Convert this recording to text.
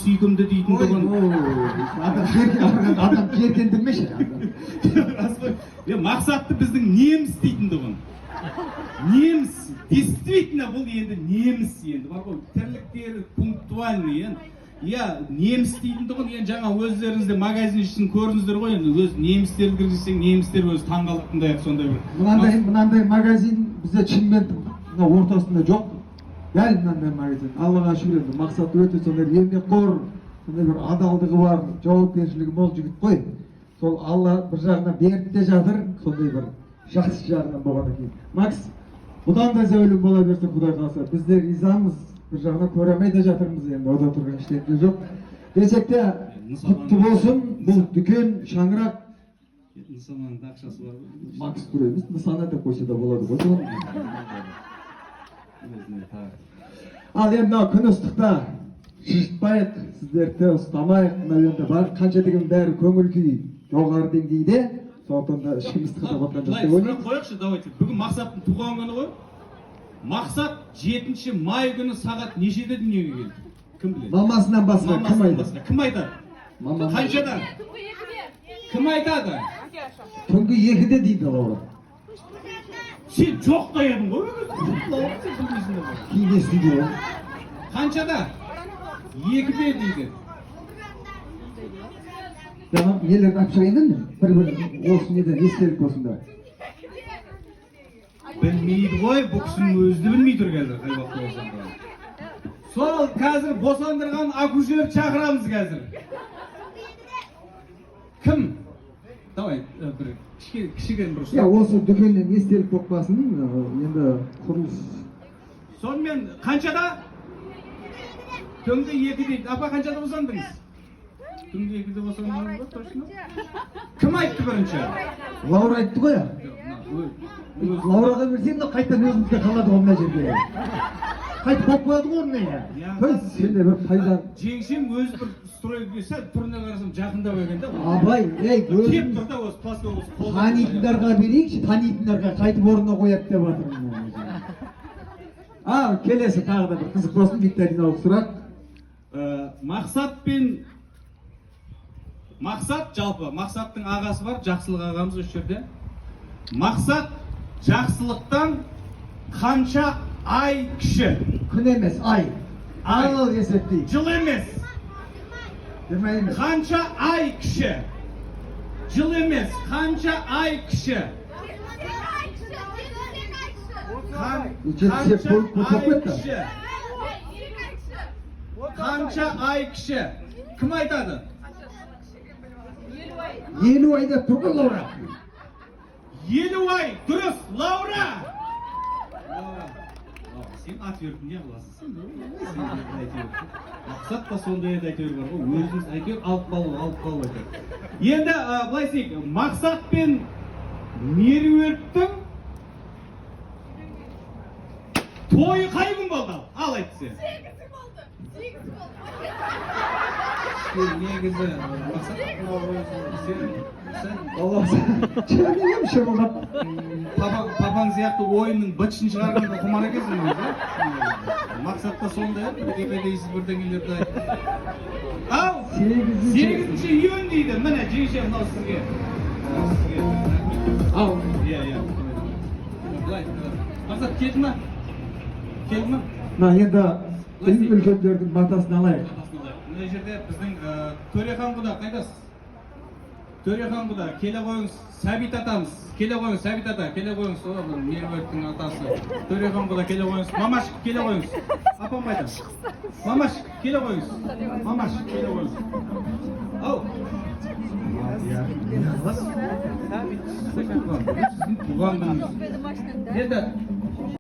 сүйкімді дейтін тұғын. Адам жеркендірмеші. Мақсатты біздің неміс дейтін тұғын. Неміс, действительно бұл енді неміс енді. Бар ғой, тірліктері пунктуальный енді. Неміс дейтін тұғын, енді жаңа өздеріңізде магазин үшін көріңіздер ғой, енді өз немістерді кіргізсең, немістер өзі таңғалатындай сондай бір. Мынандай магазин бізде Шымкенттің ортасында жоқ. Дәл мынандай магазин. Аллаға шүкір енді мақсаты өте сондай еңбекқор, сондай бір адалдығы бар, жауапкершілігі мол жігіт қой. Сол Алла бір жағынан беріп те жатыр, сондай бір жақсы жағынан болғаннан кейін. Макс, бұдан да зәулім бола берсін Құдай қаласа. Біз де ризамыз. Bir жағынан көремей де жатырмыз енді, ода тұрған ештеңе жоқ. Десек те құтты болсын, бұл дүкен, шаңырақ. Нысананың да ақшасы бар ғой. Макс көреміз, нысана деп қойса да болады ғой. Ал енді күн ыстықта шыжытпайық, сіздерді ұстамайық, мына енді бар, қанша деген бәрі көңіл күй жоғары деңгейде, сондықтан да ішім ыстықта батқан жоқ деп ойлаймын. Қояқшы, давайте. Бүгін Мақсаттың туған күні ғой. Мақсат 7 май күні сағат нешеде дүниеге келді? Кім біледі? Мамасынан басқа кім айтады? Кім айтады? Қаншада? Кім айтады? Түнгі 2-де дейді Лаура. Сен жоқ та едің ғой? Кейін естиді ғой. Қаншада? 2-де дейді. Жаңа нелерді алып шығайын мен? Бір осы неден естелік болсын да. Білмейді ғой, бұл кісінің өзі де білмей тұр қазір, қай уақытта болсам да. Сол қазір босандырған акушер шақырамыз қазір. Кім? Давай, бір кішігірім бір сұрақ. Осы дүкеннен естелік болып қалсын, енді құрылыс. Сонымен қаншада? Түнгі 2-де. Апа қаншада босандыңыз? Түнгі 2-де босандыңыз ба, точно? Кім айтты бірінші? Лаура айтты ғой я. Лаураға берсем де қайттан өзімізге қалады ғой мына жерде. Қайтып болып қояды ғой орнына я. Сенде бір пайда. Жеңшем өзі бір стройға сәл түріне қарасам жақындап екен да. Абай, кеп тұр да осы пластик қол. Танитындарға берейікші, танитындарға қайтып орнына қояды деп жатырмын. Келесі тағы да бір қызық болсын, викториналық сұрақ. Мақсат жалпы, Мақсаттың ағасы бар, жақсылық ағамыз осы жерде. Мақсат жақсылықтан қанша ай кіші? Күн емес, ай. Айлық есептейік. Жыл емес. Қанша ай кіші? Жыл емес, қанша ай кіші? Қанша ай кіші? Кім айтады? 50 айда тұр ғой Лаура. 50 ай, дұрыс, Лаура! Сен ат өртін не қыласың? Мақсат та сондай еді әйтеуір бар ғой, өзіңіз әйтеуір алып қалу әйтеуір. Енді, былай істейік, Мақсат пен Меруерттің тойы қай күн болды? Ал айтты сен. 8 болды. Негізі, Мақсат папаң сияқты ойынның бытшын шығарғанда құмар екенсің өзі. Мақсатта сондай еді, бірдеңелерді айтты. Ау, 8-ші июнь дейді, міне жеңше мынау сізге. Ау, Мақсат келді ма? Келді ма? Енді үлкендердің батасын алайық. Мына жерде біздің Төрехан құда қайдасыз? Төрехан құда, келе қойыңыз, Сәбит атамыз, келе қойыңыз, Сәбит ата, келе қойыңыз, ол Меруерттің атасы. Төрехан құда, келе қойыңыз, Мамаш, келе қойыңыз. Апам қайда? Мамаш, келе қойыңыз. Мамаш, келе қойыңыз. Ау! Сіздің туған күніңіз. Енді